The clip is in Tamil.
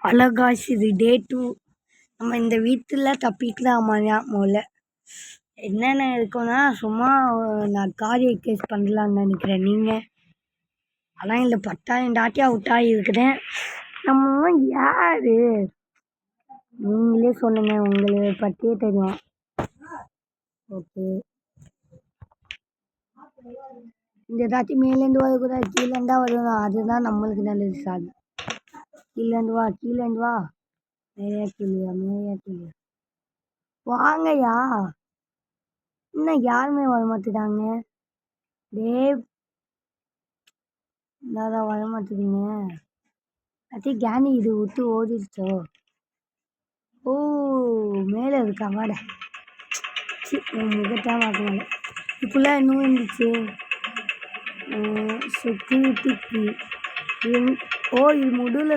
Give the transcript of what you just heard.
ஹலோ காய்ஸ், இது டே 2. நம்ம இந்த வீட்டில் தப்பிக்கலாமாயா முதல்ல என்னென்ன இருக்குன்னா, சும்மா நான் காரிய கேஸ் பண்ணலான்னு நினைக்கிறேன். நீங்கள் ஆனால் இந்த 10,000 டாட்டி அவுட் ஆகியிருக்கிறேன். நம்ம யார் நீங்களே சொல்லுங்கள், உங்களை பற்றியே தெரியும். ஓகே, இந்த டாட்டி மேலேருந்து வரக்கூடாது, கீழேருந்தா வருவோம். அதுதான் நம்மளுக்கு நல்லது சார். கீழேருந்து வா மேயா கிளியா வாங்கய்யா. இன்னும் யாருமே வரமாட்டுறாங்க. டேவ் என்னதான் வரமாட்டுறீங்க? அதே கேனி இது விட்டு ஓடிடுச்சோ. ஓ, மேலே இருக்கா வாட. முகத்தான் பார்க்கல. இப்போல இன்னும் இருந்துச்சு செக்யூரிட்டிக்கு. ஓ, இது முடியல.